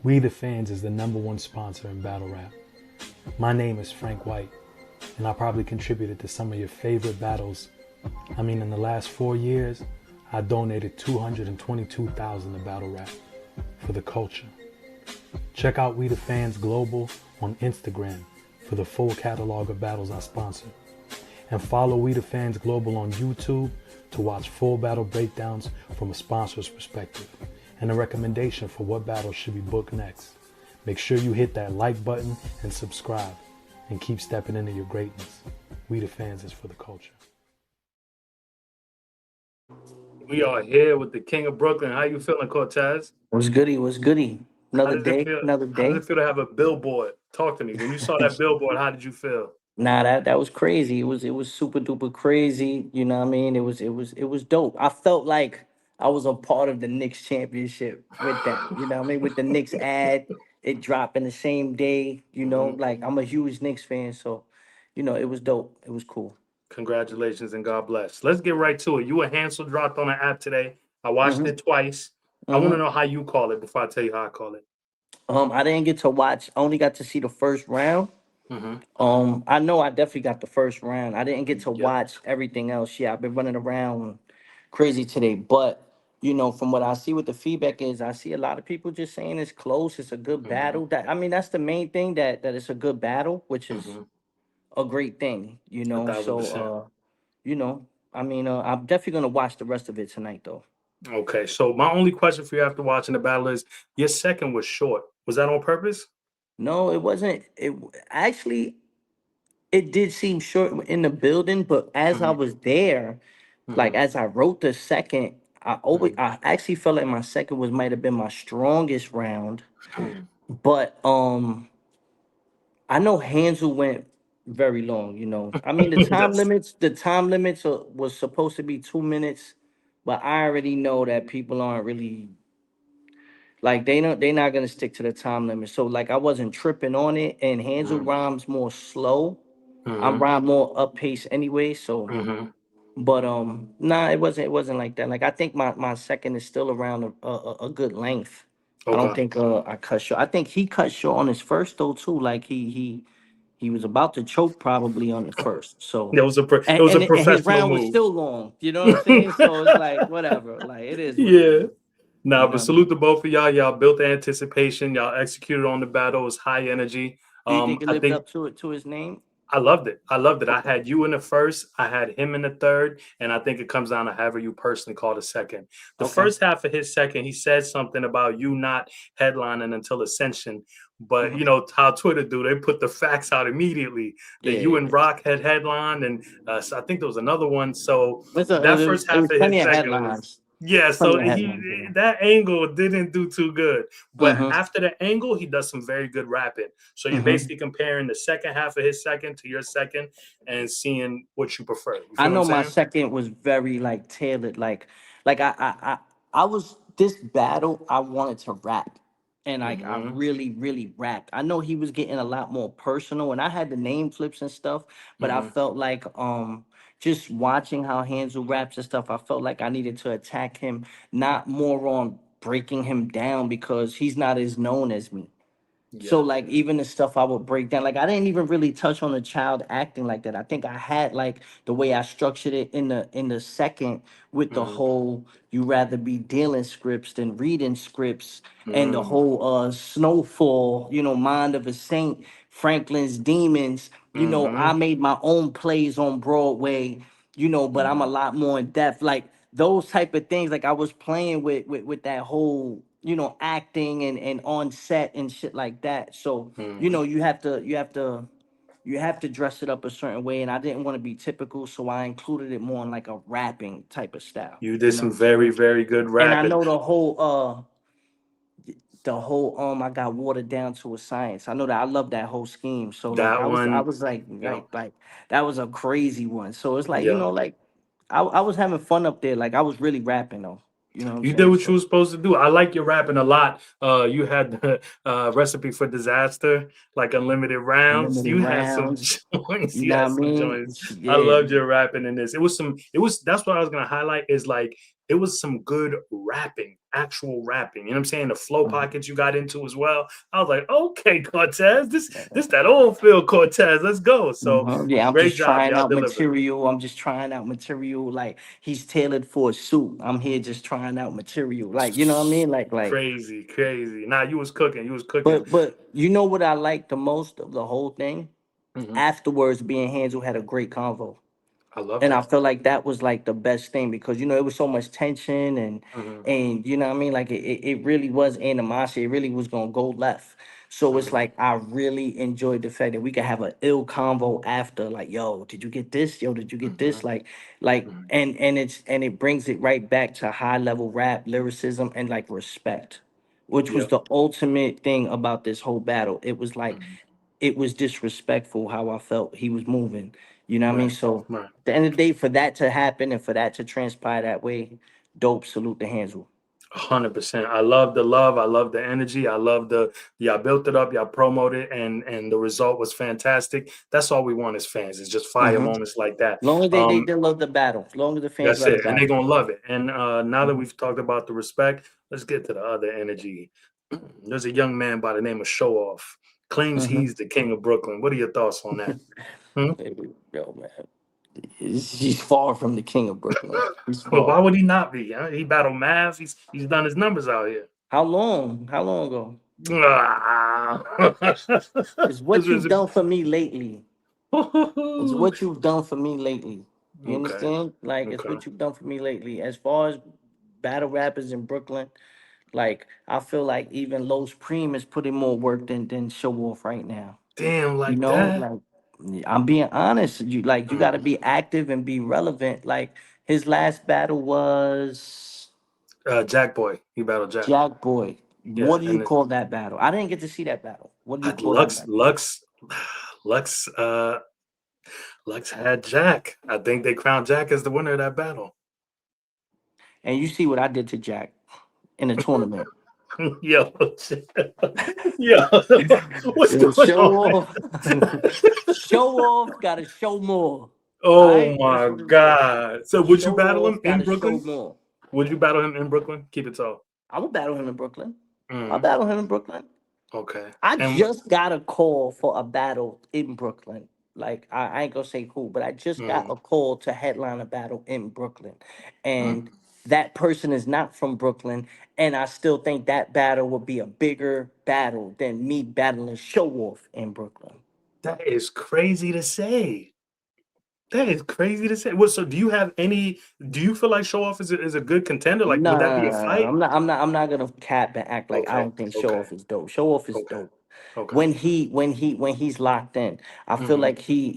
We the Fans is the #1 sponsor in battle rap. My name is Frank White, and I probably contributed to some of your favorite battles. I mean, in the last 4 years, I donated $222,000 to battle rap for the culture. Check out We the Fans Global on Instagram for the full catalog of battles I sponsor. And follow We the Fans Global on YouTube to watch full battle breakdowns from a sponsor's perspective and a recommendation for what battles should be booked next. Make sure you hit that like button and subscribe, and keep stepping into your greatness. We the Fans is for the culture. We are here with the King of Brooklyn. How you feeling, Cortez? What's goody? What's goody? How Another does it day, feel? another How does day. it feel to have a billboard? Talk to me. When you saw that billboard, how did you feel? Nah, that was crazy. It was super duper crazy. You know what I mean? It was dope. I felt like I was a part of the Knicks championship with that. You know what I mean? With the Knicks ad, it dropped in the same day. Like I'm a huge Knicks fan, so it was dope. It was cool. Congratulations and God bless. Let's get right to it. You and Hansel dropped on the app today. I watched hmm it twice. I want to know how you call it before I tell you how I call it. I didn't get to watch. I only got to see the first round. Mm-hmm. I know I definitely got the first round. I didn't get to Yep. watch everything else. Yeah, I've been running around crazy today. But from what I see, what the feedback is, I see a lot of people just saying it's close. It's a good Mm-hmm. battle. That's the main thing, that it's a good battle, which is Mm-hmm. a great thing. 1,000%. You know, I'm definitely gonna watch the rest of it tonight, though. Okay. So my only question for you after watching the battle is, your second was short. Was that on purpose? No, it wasn't. Actually, it did seem short in the building, but as I Mm-hmm. was there. Like Mm-hmm. as I wrote the second, I actually felt like my second was might have been my strongest round. Mm-hmm. But I know Hansel went very long. I mean That's the time limits was supposed to be 2 minutes, but I already know that people aren't really like they're not gonna stick to the time limit. So like I wasn't tripping on it, and Hansel mm-hmm. rhymes more slow. I Mm-hmm. rhyme more up pace anyway, so. Mm-hmm. But nah, it wasn't like that. Like I think my second is still around a good length. I don't Okay. think I cut short. I think he cut short on his first though too. Like he was about to choke probably on the first. So It was a and his professional round was move. still long. You know what I'm saying? So it's like whatever. Like it is what it Yeah. is. Nah, You know but what I mean? salute to both of y'all. Y'all built the anticipation. Y'all executed on the battle. It was high energy. Do you think it I lived think up to his name? I loved it. I loved it. I Okay. had you in the first, I had him in the third, and I think it comes down to however you personally call the second. The Okay. first half of his second, he said something about you not headlining until Ascension. But Mhm. you know how Twitter do, they put the facts out immediately that Yeah, you yeah, and yeah. Rock had headlined, and so I think there was another one. So that It first it half was of his plenty of second was, headlines. yeah. Plenty So of he, headlines. Yeah. that angle didn't do too good. But Mm-hmm. after the angle, he does some very good rapping. So you're Mm-hmm. basically comparing the second half of his second to your second and seeing what you prefer. You I feel what I'm know my saying? second was very like tailored. Like I was this battle. I wanted to rap, and like I Mm-hmm. really rapped. I know he was getting a lot more personal, and I had the name flips and stuff. But I Mm-hmm. felt like just watching how Hansel raps and stuff. I felt like I needed to attack him, not more on breaking him down because he's not as known as me. So Yeah. like even the stuff I would break down, like I didn't even really touch on the child acting like that. I think I had like the way I structured it in the second with the Mm-hmm. whole you rather be dealing scripts than reading scripts and the Mm-hmm. whole snowfall, mind of a saint, Franklin's demons. I Mm-hmm. made my own plays on Broadway, but I'm a lot more in depth. Like those type of things, like I was playing with that whole acting and on set and shit like that. So Mm-hmm. you have to dress it up a certain way, and I didn't want to be typical, so I included it more in like a rapping type of style. You You did know what some I'm very, saying? very good And I rapping. know the whole I got watered down to a science. I know that I love that whole scheme. So like That I one, was like yeah. that was a crazy one. So it's like, Yeah. like I was having fun up there. Like I was really rapping though. You know what I'm You did saying? what you So were supposed to do. I like your rapping a lot. You had the recipe for disaster, like unlimited rounds. unlimited You had some rounds. joints. You You know what had I some mean? joints. I Yeah. loved your rapping in this. It was some. It was. That's what I was gonna highlight. Is like it was some good rapping, actual rapping. You know what I'm saying? The flow Mhm. pockets you got into as well. I was like, okay, Cortez, this that old Phil Cortez. Let's go. So Yeah, I'm great just job. trying Y'all out delivered. material. I'm just trying out material. Like he's tailored for a suit. I'm here just trying out material. Like you know what I mean? Like. Crazy, crazy. Nah, you was cooking. You was cooking. But you know what I like the most of the whole thing? Mhm. Afterwards, being Hansel had a great convo. I love And I that. feel like that was like the best thing because it was so much tension Mhm. and you know what I mean, like it really was animosity. It really was gonna go left. So it's Mhm. like I really enjoyed the fact that we could have an ill convo after, like, yo, did you get this? Yo, did you get this? Mhm. Like Mhm. and it brings it right back to high level rap lyricism and like respect, which was Yep. the ultimate thing about this whole battle. It was like Mhm. it was disrespectful how I felt he was moving. You know what I mean? Right. So Right. at the end of the day, for that to happen and for that to transpire that way, dope. Salute to Hansel. 100%. I love the love. I love the energy. I love the y'all built it up. Y'all promoted, and the result was fantastic. That's all we want as fans. Is just fire Hmm. moments like that. Long as they Um, did love the battle, long as the fans that's love the it, and they're battle. gonna love it. And now that Mhm. we've talked about the respect, let's get to the other energy. There's a young man by the name of ShowOff. Claims Mhm. he's the king of Brooklyn. What are your thoughts on that? Hmm? Yo, man, he's far from the king of Brooklyn. He's Well, why far. would he not be? Huh? He battled Mav. He's done his numbers out here. How long? How long ago? Ah. It's what you've done for me lately. It's okay. what you've done for me lately. You understand? Like it's Okay. what you've done for me lately. As far as battle rappers in Brooklyn, like I feel like even Los Preem is putting more work than Show Off right now. Damn, You like know, that. like I'm being honest. You got to Mm. be active and be relevant. Like his last battle was Jack Boy. He battled Jack. Jack Boy. Yeah, What do you and call that battle? I didn't get to see that battle. What do you call that Lux, battle? Lux, Lux, Lux had Jack. I think they crowned Jack as the winner of that battle. And you see what I did to Jack in the tournament. Yo, yo, what's Yo, going show on? off. Show off, gotta show more. All Oh right, that's my what it is. God! So would you Show battle him off, in gotta show Brooklyn? more. Would you battle him in Brooklyn? Keep it so. I will battle him in Brooklyn. I'll Mm, battle him in Brooklyn. okay. I And just got a call for a battle in Brooklyn. Like I ain't gonna say who, but I just got mm, a call to headline a battle in Brooklyn, mm. and that person is not from Brooklyn. And I still think that battle would be a bigger battle than me battling Show Off in Brooklyn. That is crazy to say. That is crazy to say. Well, so do you have any? Do you feel like Show Off is a good contender? Like, would that be a Nah, fight? I'm not gonna cap and act like I Okay, don't think Show okay, Off is dope. Show Off is okay, dope. okay. When he's locked in, I feel Hmm. like he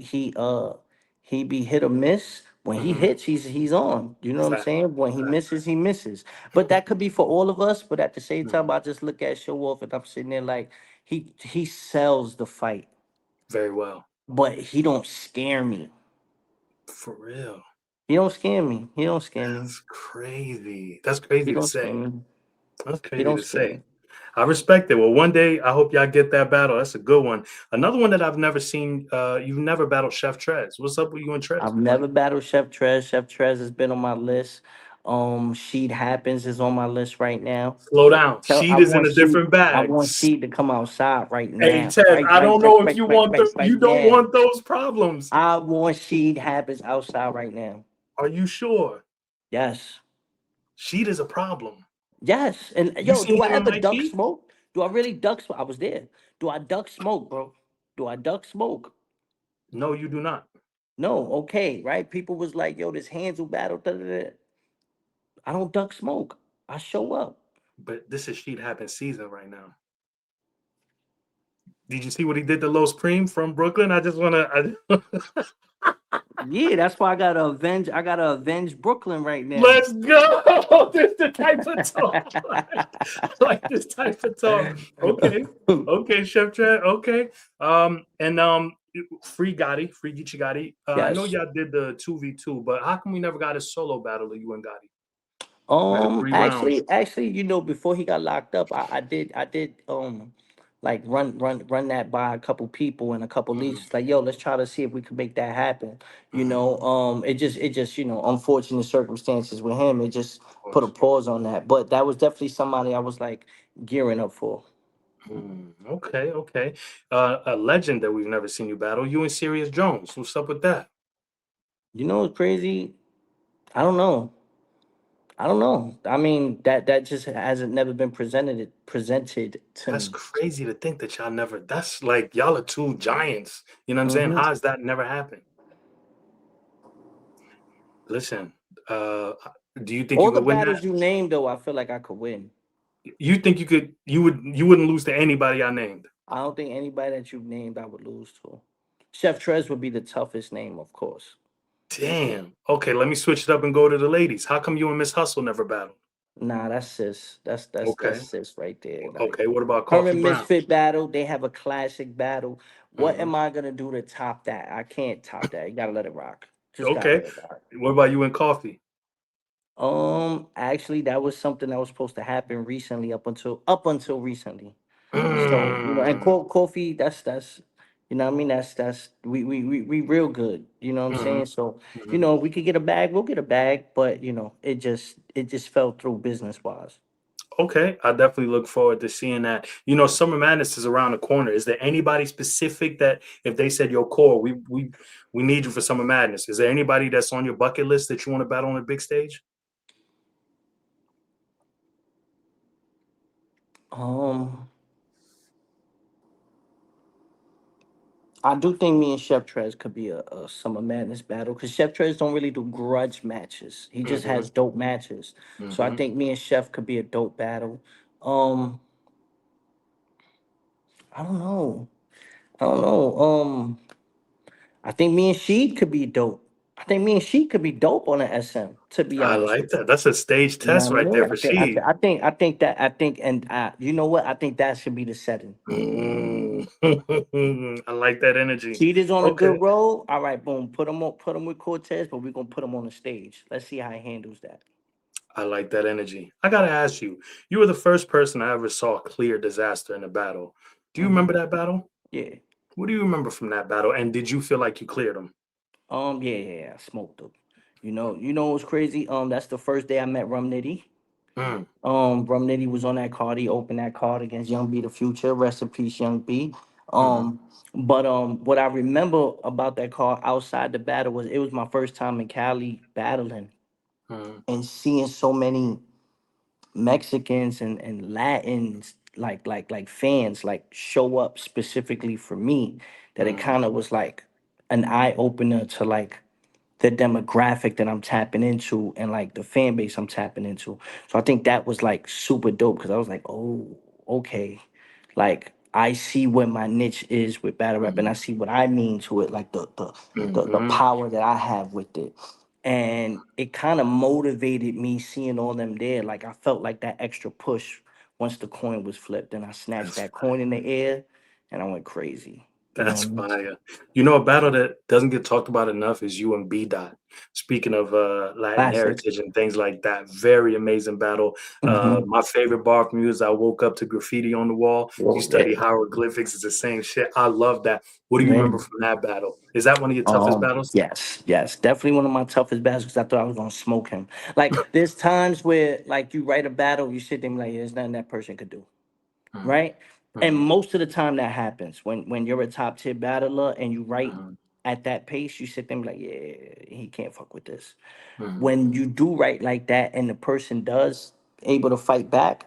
be hit or miss. When he Hmm. hits, he's on. You know what I'm Fact, saying? When he fact. misses, he misses. But that could be for all of us. But at the same time, Mhm. I just look at Show Off and I'm sitting there like he sells the fight, Very well. but he don't scare me. For real. He don't scare me. He don't scare me. That's crazy. That's He crazy to don't scare say. me. That's He crazy don't to scare say. me. I respect it. Well, one day I hope y'all get that battle. That's a good one. Another one that I've never seen. You've never battled Chef Trez. What's up with you and Trez, I've buddy? never battled Chef Trez. Chef Trez has been on my list. Sheet Happens is on my list right now. Slow down. So Sheet is in a different I bag. want Sheet to come outside right Hey now. Ted, Right, I right, don't right, know if right, you right, want right, you right don't now. want those problems. I want Sheet Happens outside right now. Are you sure? Yes. Sheet is a problem. Yes. And You yo, seen do I him in ever High duck Key? smoke? Do I really duck smoke? I was there. Do I duck smoke, bro? Do I duck smoke? No, you do not. No, okay, right? People was like, yo, this Hansel battle. Da, da, da. I don't duck smoke. I show up. But this is Sheet Happens season right now. Did you see what he did to Los Cream from Brooklyn? I just wanna Yeah, that's why I gotta avenge Brooklyn right now. let's go. This the type of talk. Like this type of talk. Okay. Okay, Chef Chad. Okay. And free Gotti, free Geechi Gotti. I know Yes. y'all did the 2v2, but how come we never got a solo battle of you and Gotti? Like a 3 round. Actually, before he got locked up, I did like run that by a couple people and a couple Mhm. leads. Like, yo, let's try to see if we can make that happen. It just unfortunate circumstances with him. It just Of put a course. pause on that. But that was definitely somebody I was like gearing up for. Okay, okay. A legend that we've never seen you battle. You and Serius Jones. What's up with that? You know what's crazy? I don't know. I don't know. I mean, that just hasn't never been presented to That's me. crazy to think that y'all never. That's like y'all are two giants. You know what I'm saying? Hmm. How has that never happened? Listen, uh, do you think you All the could win that? battles you named, though, I feel like I could win. You think you could? You wouldn't lose to anybody I named. I don't think anybody that you've named I would lose to. Chef Trez would be the toughest name, of course. Damn. Okay, let me switch it up and go to the ladies. How come you and Miss Hustle never battled? Nah, that's sis. That's Okay. sis right there. Like Okay. What about her Coffee and Brown? Misfit battle, they have a classic battle. What Mhm. am I gonna do to top that? I can't top that. You gotta let it rock. Just gotta Okay. let it rock. What about you and Coffee? Actually, that was something that was supposed to happen recently, up until recently. So and Mm. coffee, that's what I mean. That's we real good. You know what I'm Mhm. saying? So Mhm. we could get a bag, we'll get a bag, but it just fell through business wise. Okay, I definitely look forward to seeing that. Summer Madness is around the corner. Is there anybody specific that if they said, "Yo, Core, we need you for Summer Madness"? Is there anybody that's on your bucket list that you want to battle on a big stage? Um, I do think me and Chef Trez could be a Summer Madness battle because Chef Trez don't really do grudge matches. He just Hmm. has dope matches. So I Hmm. think me and Chef could be a dope battle. Um, I don't know. I don't know. I think me and she could be dope. I think me and she could be dope on the SM. To be I honest like with you, that. That's a stage you know test what I right mean. there I for think, I Sheed. think, I think, I think that I think, and you know what? I think that should be the setting. Mm. I like that energy. Sheed is on a Okay, good roll. All right, boom. Put him with Cortez, but we're gonna put him on the stage. Let's see how he handles that. I like that energy. I gotta ask you. You were the first person I ever saw clear Disaster in a battle. Do you Hmm. remember that battle? Yeah. What do you remember from that battle? And did you feel like you cleared him? Yeah. I smoked him. What's crazy? That's the first day I met Rum Nitty. Mm, Rum Nitty was on that card. He opened that card against Young B the Future. Rest in peace, Young B. mhm, But what I remember about that card outside the battle was it was my first time in Cali battling mhm, and seeing so many Mexicans and Latins like fans like show up specifically for me that it mhm, kind of was like an eye opener to like the demographic that I'm tapping into and like the fan base I'm tapping into. So I think that was like super dope because I was like, oh, okay. Like I see what my niche is with battle rap and I mhm, see what I mean to it, like the mhm. power that I have with it. And it kind of motivated me seeing all them there. Like I felt like that extra push once the coin was flipped and I snatched That's that coin in the air and I went crazy. You know That's what I mean? fire. A battle that doesn't get talked about enough is you and B Dot. Speaking of Latin Classic. heritage and things like that, very amazing battle. Hmm. My favorite bar from you is I woke up to graffiti on the wall. You study hieroglyphics. It's the same shit. I love that. What do you remember Yeah. from that battle? Is that one of your toughest battles? Yes, definitely one of my toughest battles because I thought I was gonna smoke him. Like, there's times where like you write a battle, you sit there and be like, yeah, there's nothing that person could do, Mhm, right? And mhm, most of the time that happens when you're a top tier battler and you write mhm, at that pace, you sit there and be like, yeah, he can't fuck with this. mhm, When you do write like that and the person does able to fight back,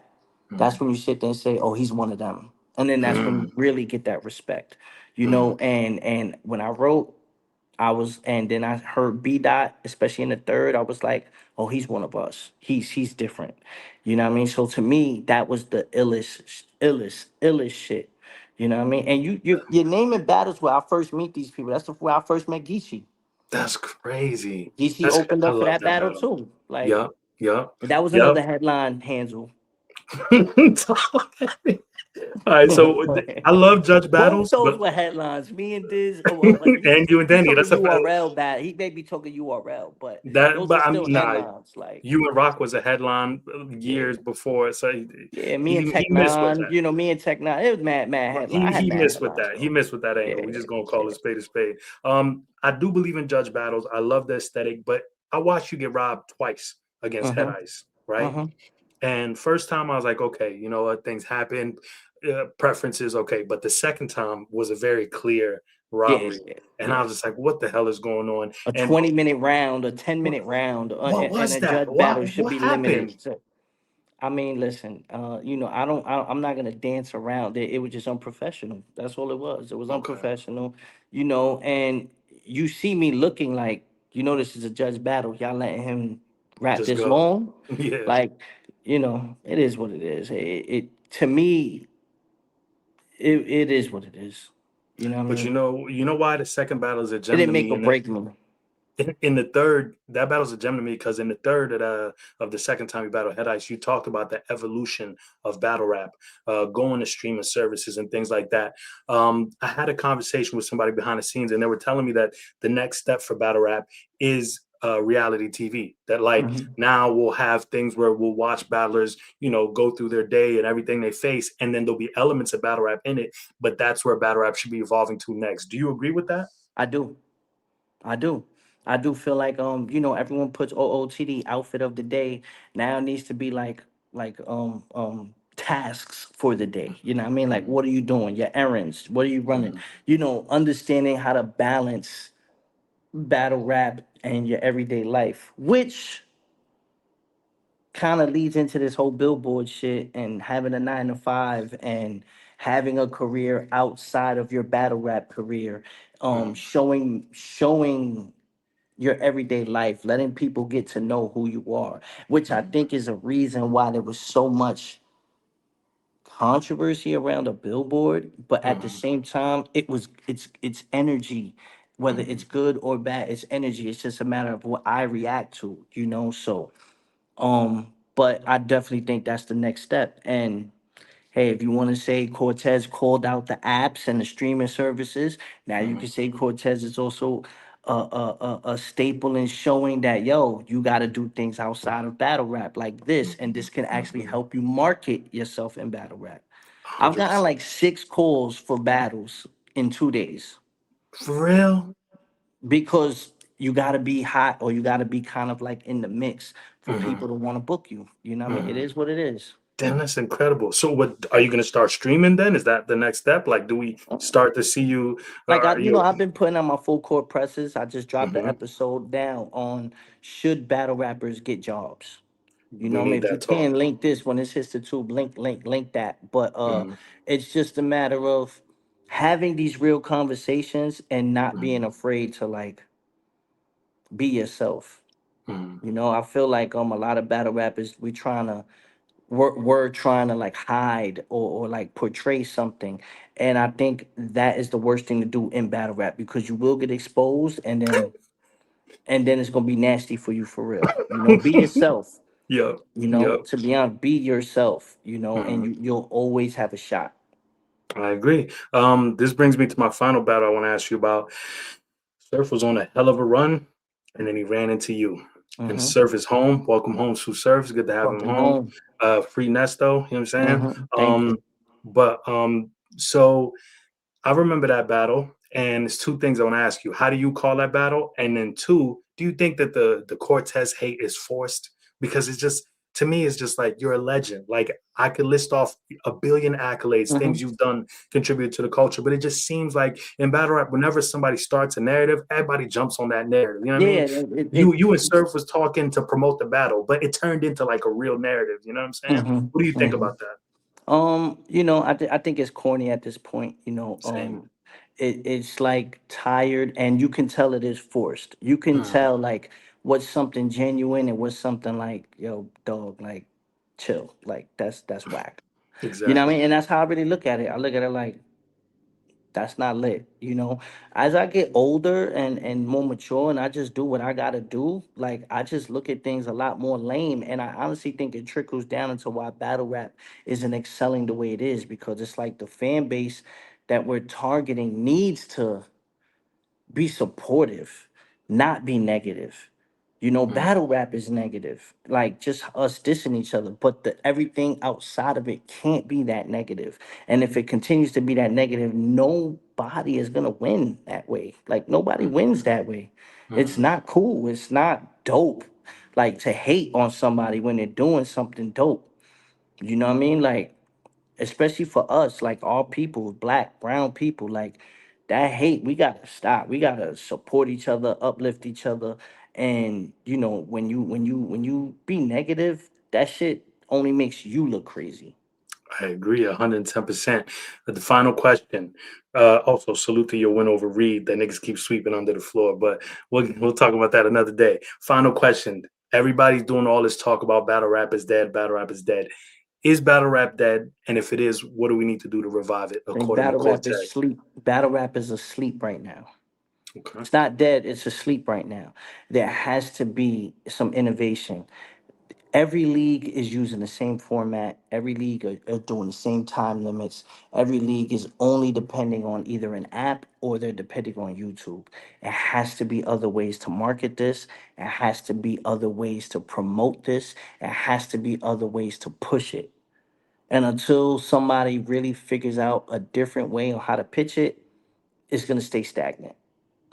that's mhm, when you sit there and say, oh, he's one of them. And then that's when mhm, you really get that respect, mhm, and when I wrote. And then I heard B Dot, especially in the third. I was like, oh, he's one of us. He's different. You know what I mean? So to me, that was the illest shit. You know what I mean? And you're naming battles where I first meet these people. That's where I first met Geechi. That's crazy. Geechi opened I up for love that that battle battle. too. Like Yup, yup, that was yup. another headline, Hansel. right, so I love judge Both battles, those but were headlines. Me and Diz, well, and you and he Danny, took a that's a URL bat. He may be talking URL, but that. those are But I'm still nah. headlines. Like, You and Rock was a headline yeah, years before, so yeah. Me and he Tech missed with Nine, that. me and Tech Nine. It was mad But headline. I had he mad missed with headlines that. He though. missed with that angle. Yeah, We just gonna call yeah. a spade a spade. I do believe in judge battles. I love the aesthetic, but I watched you get robbed twice against Head Uh-huh. Ice, right? Uh-huh. And first time I was like, okay, you know what, things happen, preferences, okay. But the second time was a very clear Yeah, robbery, and I yeah. was just like, what the hell is going on? A And 20-minute round, a 10-minute round, what and was a that? judge battle should What be happened? limited to. I mean, listen, I'm not gonna dance around it. It was just unprofessional. That's all it was. It was Okay, unprofessional, and you see me looking like, this is a judge battle. Y'all letting him rap just this go. long? Yeah. Like, it is what it is. It to me, it is what it is. You know what I But mean? you know why the second battle is a It gem didn't to make me, or and break me. in the third, that battle's a gem to me because in the third of the second time you battle Head Ice, you talked about the evolution of battle rap, going to streaming services and things like that. I had a conversation with somebody behind the scenes, and they were telling me that the next step for battle rap is reality TV. That like Mhm. now we'll have things where we'll watch battlers, go through their day and everything they face, and then there'll be elements of battle rap in it. But that's where battle rap should be evolving to next. Do you agree with that? I do. I do. I do feel like everyone puts OOTD outfit of the day. Now it needs to be tasks for the day. You know what I mean? Like, Mhm, what are you doing? Your errands. What are you running? mhm, Understanding how to balance battle rap and your everyday life, which kind of leads into this whole Billboard shit and having a 9 to 5 and having a career outside of your battle rap career. mhm, Showing your everyday life, letting people get to know who you are, which I mhm, think is a reason why there was so much controversy around a billboard. But at the mhm, same time, it's energy, whether it's mhm. good or bad, it's energy. It's just a matter of what I react to. So but I definitely think that's the next step. And hey, if you want to say Cortez called out the apps and the streaming services, now you can Mhm, say Cortez is also a staple in showing that, yo, you got to do things outside of battle rap like this, and this can actually mhm. help you market yourself in battle rap. I've gotten 100%. like 6 calls for battles in 2 days For real? because you got to be hot or you got to be kind of like in the mix for Mhm, people to want to book you. You know what I mean? It mhm. is what it is. Damn, that's incredible. So what are you gonna start streaming then? Is that the next step? Like, do we start to see you, Like you I've been putting on my full court presses. I just dropped the mhm. episode down on should battle rappers get jobs. We I mean, need if you that talk. can link this when this hits the tube, link that. But Mhm, it's just a matter of having these real conversations and not being mhm, afraid to like be yourself. mhm. I feel like a lot of battle rappers we're trying to like hide or like portray something, and I think that is the worst thing to do in battle rap because you will get exposed, and then it's gonna be nasty for you for real. Be yourself. Yep, yep. To be honest, be yourself. And Mhm. you'll always have a shot. I agree. This brings me to my final battle I want to ask you about. Surf was on a hell of a run, and then he ran into you. And Mm-hmm. Surf is home. Welcome home, Sue Surf. It's good to have him Welcome home. home. Free Nesto, you know what I'm saying? Mm-hmm. Thank Um, you. but so I remember that battle, and it's two things I want to ask you. How do you call that battle? And then two, do you think that the Cortez hate is forced? Because it's just to me, it's just like you're a legend. Like I could list off a billion accolades, things Mm-hmm. you've done, contributed to the culture, but it just seems like in battle rap, whenever somebody starts a narrative, everybody jumps on that narrative. You know what I Yeah. mean? You and Surf was talking to promote the battle, but it turned into like a real narrative. You know what I'm saying? What do you Mm-hmm. think Mm-hmm. about that? I think it's corny at this point. Same. It's like tired, and you can tell it is forced. You can Mhm. tell like what's something genuine and what's something like, yo, dog, like chill, like that's whack. You know what I Exactly. mean? And that's how I really look at it. I look at it like That's not lit. You know, as I get older and more mature, and I just do what I gotta do, like I just look at things a lot more lame. And I honestly think it trickles down into why battle rap isn't excelling the way it is, because it's like the fan base that we're targeting needs to be supportive, not be negative. You know, Mm, battle rap is negative, like just us dissing each other, but the everything outside of it can't be that negative. And if it continues to be that negative, nobody is gonna win that way. Like nobody mm, wins that way. It's mm. not cool. It's not dope. Like to hate on somebody when they're doing something dope. You know what I mean? Like especially for us, like all people, black, brown people, like that hate, we gotta stop. We gotta support each other, uplift each other. And you know, when you be negative, that shit only makes you look crazy. I agree 110%. But the final question, also salute to your win over Reed. That niggas keep sweeping under the floor, but we'll talk about that another day. Final question. Everybody's doing all this talk about battle rap is dead, battle rap is dead. Is battle rap dead? And if it is, what do we need to do to revive it, I think according to battle rap is Cortez? sleep. Battle rap is asleep right now. Okay. It's not dead, it's asleep right now. There has to be some innovation. Every league is using the same format. Every league are doing the same time limits. Every league is only depending on either an app or they're depending on YouTube. It has to be other ways to market this. It has to be other ways to promote this. It has to be other ways to push it. And until somebody really figures out a different way on how to pitch it, it's going to stay stagnant.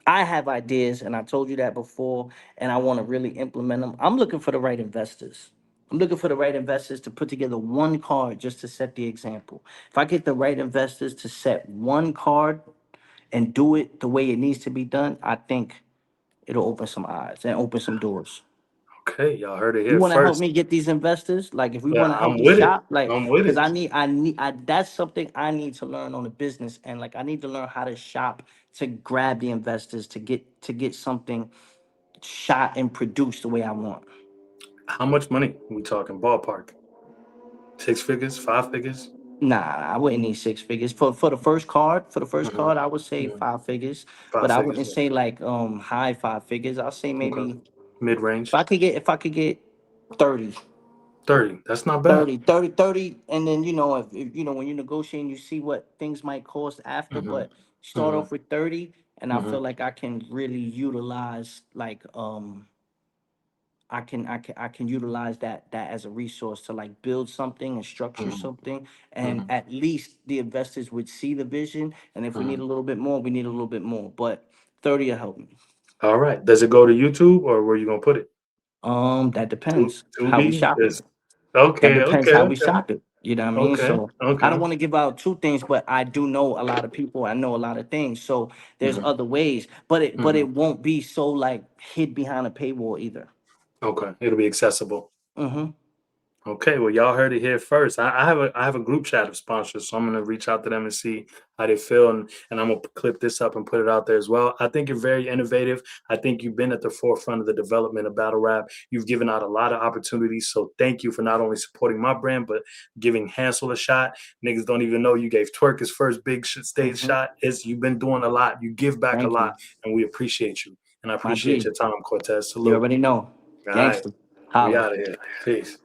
I have ideas, and I told you that before, and I want to really implement them. I'm looking for the right investors. I'm looking for the right investors to put together one card just to set the example. If I get the right investors to set one card and do it the way it needs to be done, I think it'll open some eyes and open some doors. Okay, y'all heard it You here want to help first. me get these investors? Like, if we Yeah, want to help I'm the with it. shop, like, I'm with because it. that's something I need to learn on the business, and like, I need to learn how to shop to grab the investors to get something shot and produced the way I want. How much money we talking ballpark? Six figures, five figures? Nah, I wouldn't need six figures for the first card. For the first Hmm. card, I would say Hmm. five figures, but Five I figures. wouldn't say like high five figures. I'll say Okay. maybe Mid if range. I could get 30. 30. That's not bad. 30, 30, 30, and then if when you're negotiating, you see what things might cost after, Hmm. but start Hmm. off with 30, and I Hmm. feel like I can really utilize like I can utilize that as a resource to like build something and structure Hmm. something, and Hmm. at least the investors would see the vision, and if we Hmm. need a little bit more, we need a little bit more, but 30 will help me. All right. Does it go to YouTube or where you gonna put it? That depends how we Tubi? shop it. Is That okay, depends okay, how we okay, shop it. You know what I mean? okay, So I don't okay. want to give out two things, but I do know a lot of people. I know a lot of things. So there's Hmm. other ways, but it but Hmm. it won't be so like hid behind a paywall either. Okay. It'll be accessible. Mm-hmm. Okay, well, y'all heard it here first. I have a group chat of sponsors, so I'm gonna reach out to them and see how they feel, and I'm gonna clip this up and put it out there as well. I think you're very innovative. I think you've been at the forefront of the development of battle rap. You've given out a lot of opportunities, so thank you for not only supporting my brand but giving Hansel a shot. Niggas don't even know you gave Twerk his first big stage Mm-hmm. shot. You've been doing a lot. You give back a Thank lot, you, and we appreciate you. And I my appreciate G. your time, Cortez. You Salute. already know, All right, gangster. we Holla. out of here. Peace.